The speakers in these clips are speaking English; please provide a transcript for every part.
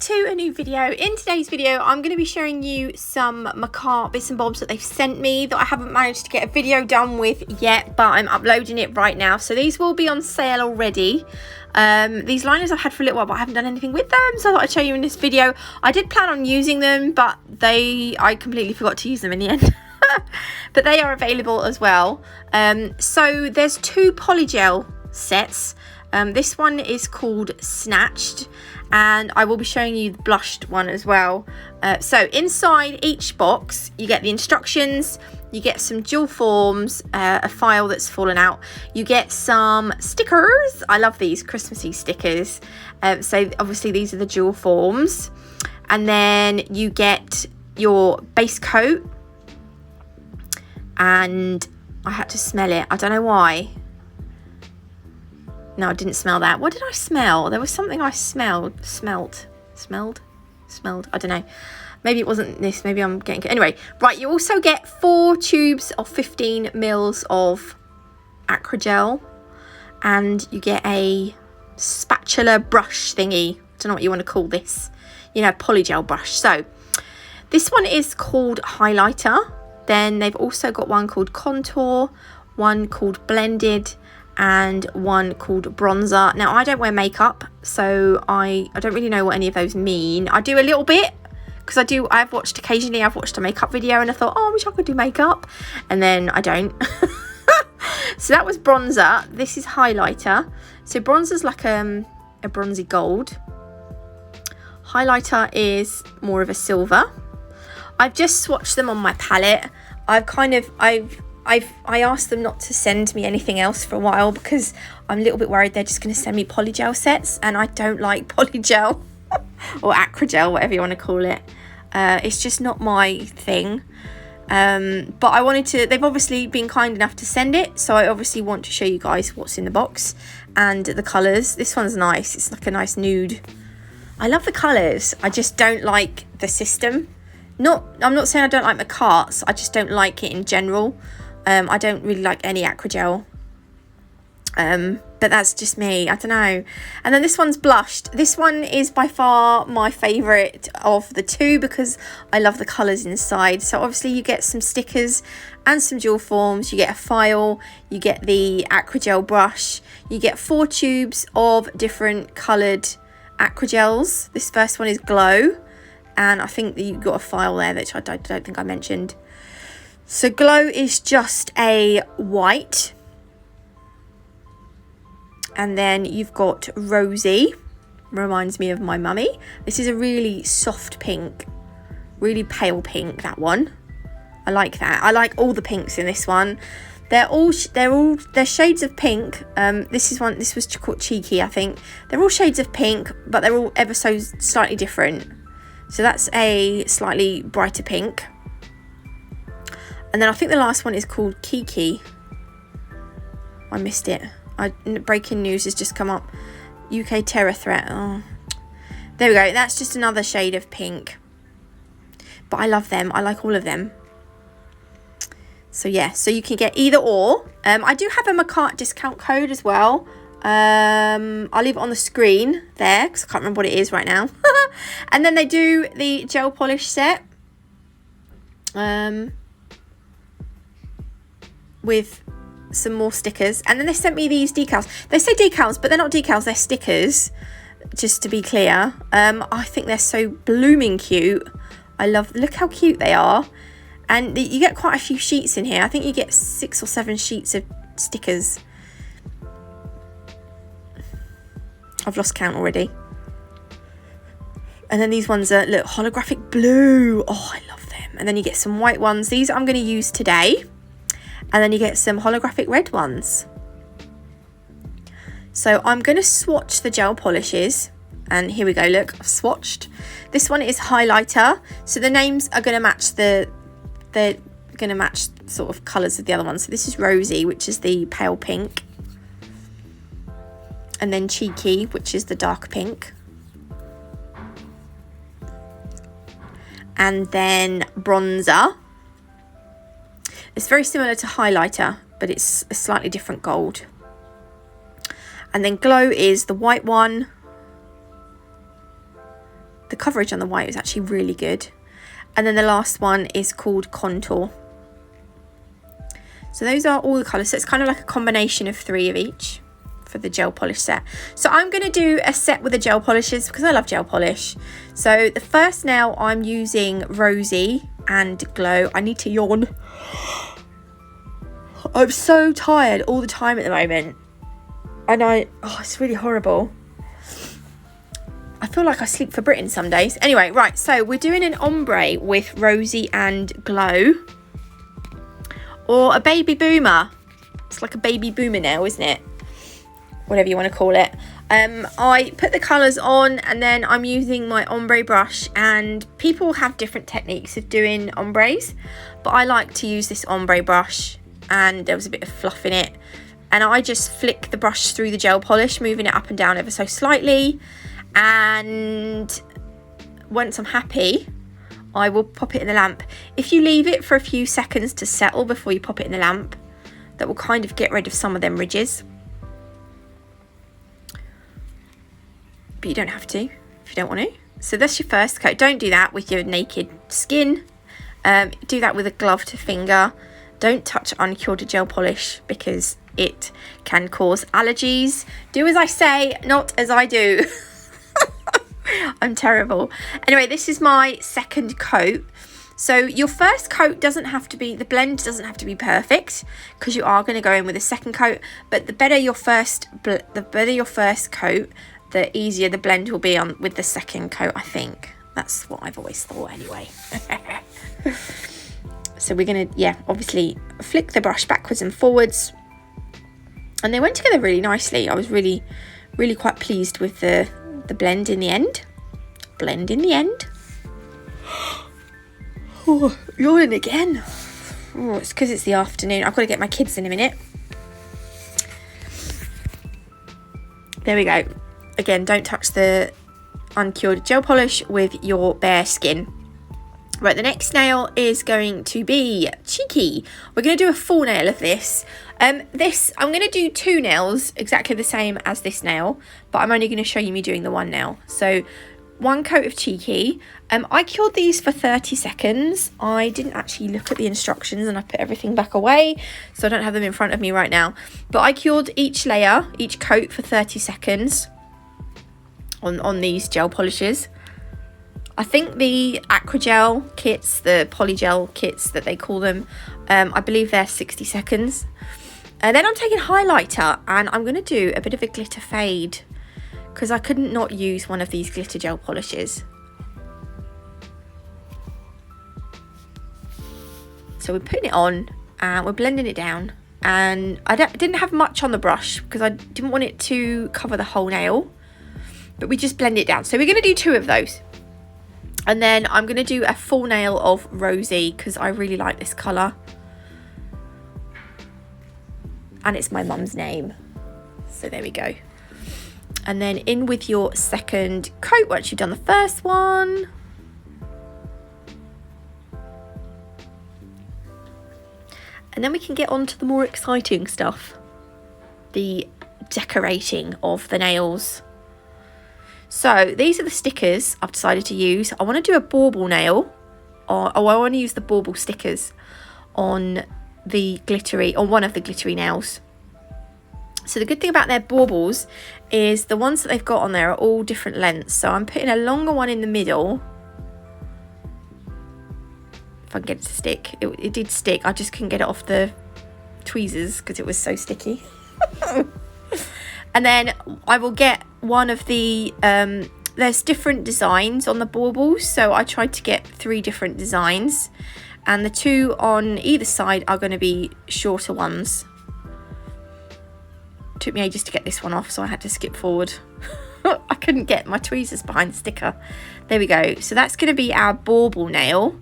to a new video. In today's video, I'm going to be showing you some Makkart bits and bobs that they've sent me that I haven't managed to get a video done with yet, but I'm uploading it right now. So these will be on sale already. These liners I've had for a little while, but I haven't done anything with them, so I thought I'd show you in this video. I did plan on using them, but I completely forgot to use them in the end. But they are available as well. So there's two polygel sets. This one is called Snatch'd, and I will be showing you the blushed one as well. So inside each box you get the instructions, you get some jewel forms, a file that's fallen out, you get some stickers. I love these Christmassy stickers. So obviously these are the jewel forms, and then you get your base coat, and I had to smell it. I don't know why. No, I didn't smell that. What did I smell? There was something I smelled. I don't know. Maybe it wasn't this. Maybe I'm getting... Anyway, right, you also get 4 tubes of 15 mils of acrygel. And you get a spatula brush thingy. I don't know what you want to call this. You know, polygel brush. So, this one is called highlighter. Then they've also got one called contour, one called blended, and one called bronzer. Now I don't wear makeup, so I don't really know what any of those mean. I do a little bit because I've watched a makeup video and I thought, oh, I wish I could do makeup, and then I don't. So that was bronzer. This is highlighter. So bronzer's like a bronzy gold. Highlighter is more of a silver. I've just swatched them on my palette. I asked them not to send me anything else for a while because I'm a little bit worried they're just going to send me polygel sets, and I don't like polygel or acrygel, whatever you want to call it. It's just not my thing. But I wanted to, they've obviously been kind enough to send it, so I obviously want to show you guys what's in the box and the colours. This one's nice. It's like a nice nude. I love the colours. I just don't like the system. I'm not saying I don't like Makartt's, I just don't like it in general. I don't really like any acrygel, but that's just me, I don't know. And then this one's blushed. This one is by far my favourite of the two because I love the colours inside. So obviously you get some stickers and some jewel forms, you get a file, you get the acrygel brush, you get 4 tubes of different coloured acrygels. This first one is Glow, and I think that you've got a file there which I don't think I mentioned. So Glow is just a white, and then you've got Rosy, reminds me of my mummy. This is a really soft pink, really pale pink, that one. I like that. I like all the pinks in this one. They're shades of pink. This was called Cheeky, I think. They're all shades of pink, but they're all ever so slightly different. So that's a slightly brighter pink. And then I think the last one is called Kiki. I missed it. Breaking news has just come up. UK terror threat. Oh. There we go. That's just another shade of pink. But I love them. I like all of them. So yeah, so you can get either or. I do have a Makkart discount code as well. I'll leave it on the screen there because I can't remember what it is right now. And then they do the gel polish set. With some more stickers, and then they sent me these decals. They say decals, but they're not decals, they're stickers, just to be clear. I think they're so blooming cute. Look how cute they are. And you get quite a few sheets in here. I think you get 6 or 7 sheets of stickers. I've lost count already. And then these ones are, look, holographic blue. Oh, I love them. And then you get some white ones. These I'm going to use today. And then you get some holographic red ones. So I'm going to swatch the gel polishes. And here we go, look, I've swatched. This one is highlighter. So the names are going to match they're going to match sort of colours of the other ones. So this is Rosy, which is the pale pink. And then Cheeky, which is the dark pink. And then Bronzer. It's very similar to highlighter, but it's a slightly different gold. And then Glow is the white one. the coverage on the white was actually really good. And then the last one is called Contour. So those are all the colours. So it's kind of like a combination of 3 of each for the gel polish set. So I'm going to do a set with the gel polishes because I love gel polish. So the first nail I'm using Rosy and Glow. I need to yawn. I'm so tired all the time at the moment. And it's really horrible. I feel like I sleep for Britain some days. Anyway, right, so we're doing an ombre with Rosy and Glow. Or a baby boomer. It's like a baby boomer now, isn't it? Whatever you want to call it. I put the colours on and then I'm using my ombre brush, and people have different techniques of doing ombres, but I like to use this ombre brush, and there was a bit of fluff in it. And I just flick the brush through the gel polish, moving it up and down ever so slightly. And once I'm happy, I will pop it in the lamp. If you leave it for a few seconds to settle before you pop it in the lamp, that will kind of get rid of some of them ridges. But you don't have to if you don't want to. So that's your first coat. Don't do that with your naked skin. Do that with a gloved finger. Don't touch uncured gel polish because it can cause allergies. Do as I say, not as I do. I'm terrible. Anyway, this is my second coat. So your first coat doesn't have to be, the blend doesn't have to be perfect because you are going to go in with a second coat. But the better your first coat, the easier the blend will be on with the second coat, I think. That's what I've always thought anyway. So we're going to, obviously flick the brush backwards and forwards. And they went together really nicely. I was really, really quite pleased with the blend in the end. Oh, yawning again. Oh, it's because it's the afternoon. I've got to get my kids in a minute. There we go. Again, don't touch the uncured gel polish with your bare skin. Right, the next nail is going to be Cheeky. We're going to do a full nail of this. I'm going to do 2 nails exactly the same as this nail, but I'm only going to show you me doing the 1 nail. So 1 coat of Cheeky. I cured these for 30 seconds. I didn't actually look at the instructions and I put everything back away, so I don't have them in front of me right now. But I cured each layer, each coat for 30 seconds on these gel polishes. I think the Acrygel kits, the polygel kits that they call them, I believe they're 60 seconds. And then I'm taking highlighter and I'm going to do a bit of a glitter fade because I couldn't not use one of these glitter gel polishes. So we're putting it on and we're blending it down. And I didn't have much on the brush because I didn't want it to cover the whole nail. But we just blend it down. So we're going to do 2 of those. And then I'm going to do a full nail of Rosy because I really like this colour. And it's my mum's name. So there we go. And then in with your second coat once you've done the first one. And then we can get on to the more exciting stuff. The decorating of the nails. So these are the stickers I've decided to use. I want to do a bauble nail, or I want to use the bauble stickers on one of the glittery nails. So the good thing about their baubles is the ones that they've got on there are all different lengths. So I'm putting a longer one in the middle. If I can get it to stick. It did stick. I just couldn't get it off the tweezers because it was so sticky. And then I will get one of the, there's different designs on the baubles. So I tried to get 3 different designs. And the 2 on either side are going to be shorter ones. It took me ages to get this one off, so I had to skip forward. I couldn't get my tweezers behind the sticker. There we go. So that's going to be our bauble nail.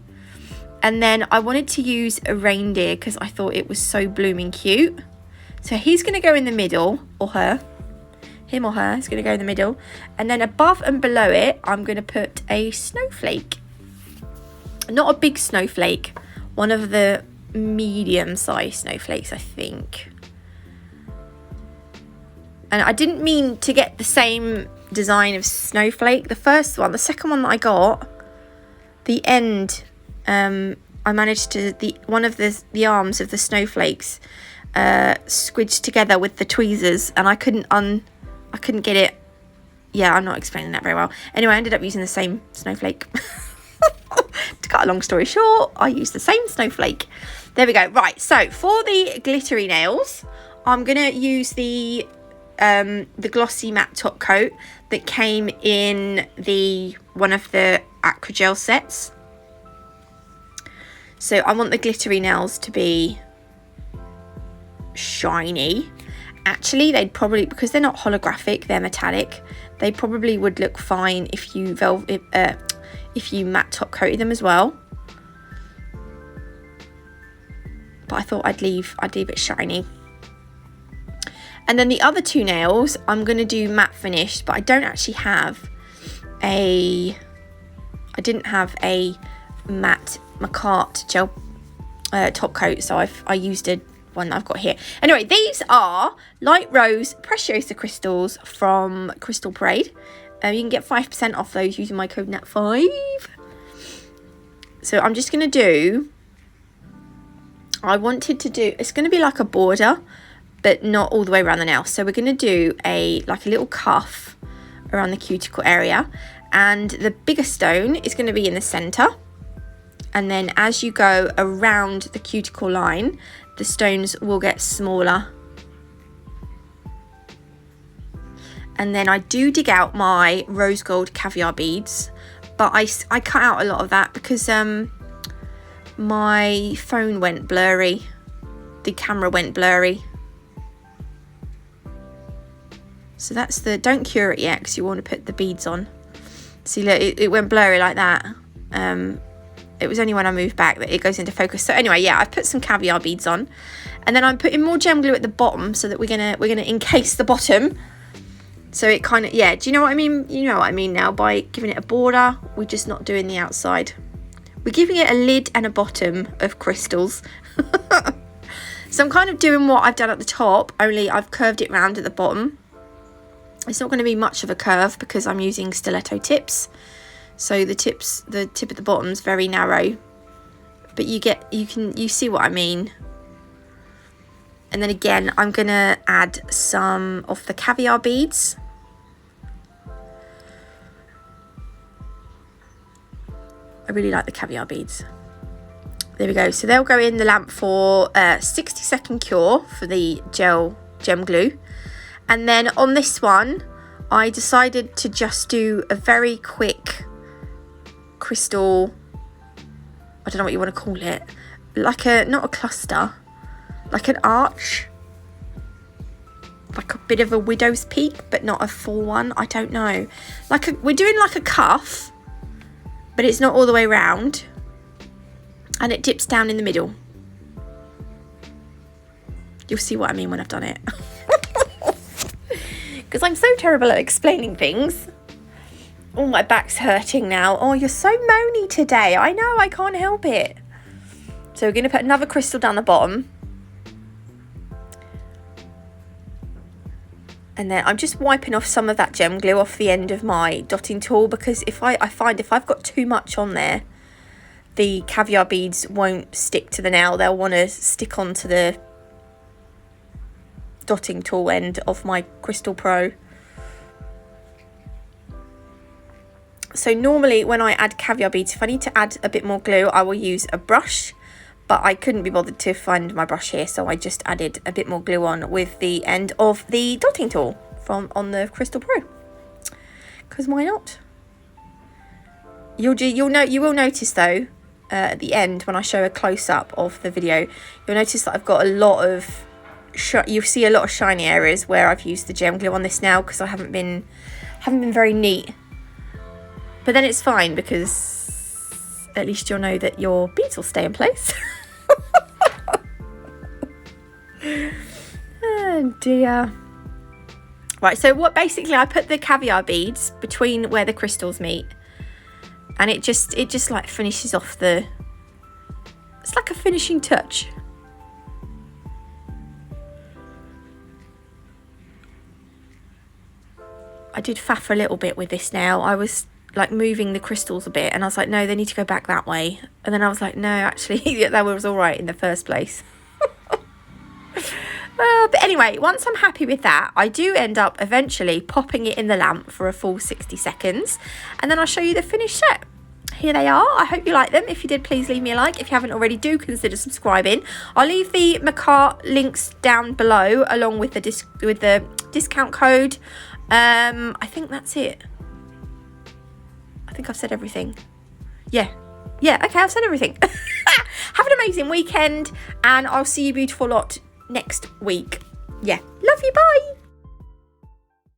And then I wanted to use a reindeer because I thought it was so blooming cute. So he's going to go in the middle, or her. Him or her is going to go in the middle. And then above and below it, I'm going to put a snowflake. Not a big snowflake. One of the medium-sized snowflakes, I think. And I didn't mean to get the same design of snowflake. The first one, the second one that I got, the end, I managed to, one of the arms of the snowflakes squidged together with the tweezers, and I couldn't get it. Yeah, I'm not explaining that very well. Anyway, I ended up using the same snowflake. To cut a long story short, I used the same snowflake. There we go. Right, so for the glittery nails, I'm gonna use the glossy matte top coat that came in one of the acrygel sets. So I want the glittery nails to be shiny. Actually, they'd probably, because they're not holographic, they're metallic, they probably would look fine if you matte top coated them as well. But I thought I'd leave it shiny. And then the other two nails, I'm going to do matte finish, but I don't actually have I didn't have a matte Makkart gel top coat, so I used one that I've got here. Anyway, these are light rose Preciosa crystals from Crystal Parade. You can get 5% off those using my code NAT5. So I'm just going to do, it's going to be like a border, but not all the way around the nail. So we're going to do like a little cuff around the cuticle area, and the bigger stone is going to be in the center. And then as you go around the cuticle line, the stones will get smaller. And then I do dig out my rose gold caviar beads, but I cut out a lot of that because my phone went blurry, the camera went blurry. So that's don't cure it yet, because you want to put the beads on. See, look, it went blurry like that. It was only when I moved back that it goes into focus. So anyway, yeah, I've put some caviar beads on, and then I'm putting more gem glue at the bottom so that we're gonna encase the bottom. So it kind of, yeah, do you know what I mean? You know what I mean now. By giving it a border, we're just not doing the outside. We're giving it a lid and a bottom of crystals. So I'm kind of doing what I've done at the top, only I've curved it round at the bottom. It's not going to be much of a curve because I'm using stiletto tips. So the tip at the bottom is very narrow, but you see what I mean. And then again, I'm gonna add some of the caviar beads. I really like the caviar beads. There we go. So they'll go in the lamp for 60-second cure for the gem glue. And then on this one, I decided to just do a very quick crystal, I don't know what you want to call it, like not a cluster, like an arch, like a bit of a widow's peak, but not a full one. I don't know, we're doing like a cuff, but it's not all the way round, and it dips down in the middle. You'll see what I mean when I've done it. Because I'm so terrible at explaining things. Oh, my back's hurting now. Oh, you're so moany today. I know, I can't help it. So we're going to put another crystal down the bottom. And then I'm just wiping off some of that gem glue off the end of my dotting tool, because I find if I've got too much on there, the caviar beads won't stick to the nail. They'll want to stick onto the dotting tool end of my Crystal Pro. So normally when I add caviar beads, if I need to add a bit more glue, I will use a brush, but I couldn't be bothered to find my brush here, so I just added a bit more glue on with the end of the dotting tool on the Crystal Pro, because why not? You will notice though, at the end when I show a close-up of the video, you'll notice that I've got a lot of you'll see a lot of shiny areas where I've used the gem glue on this now, because I haven't been very neat. But then it's fine, because at least you'll know that your beads will stay in place. Oh dear. Right, so basically I put the caviar beads between where the crystals meet, and it just like finishes off it's like a finishing touch. I did faff a little bit with this nail. I was like moving the crystals a bit and I was like, no, they need to go back that way. And then I was like, no, actually that was all right in the first place. But anyway, once I'm happy with that, I do end up eventually popping it in the lamp for a full 60 seconds. And then I'll show you the finished set. Here they are. I hope you like them. If you did, please leave me a like. If you haven't already, do consider subscribing. I'll leave the Makkart links down below along with the discount code. I think that's it. I think I've said everything. Yeah, okay, I've said everything. Have an amazing weekend and I'll see you beautiful lot next week. Yeah, love you, bye.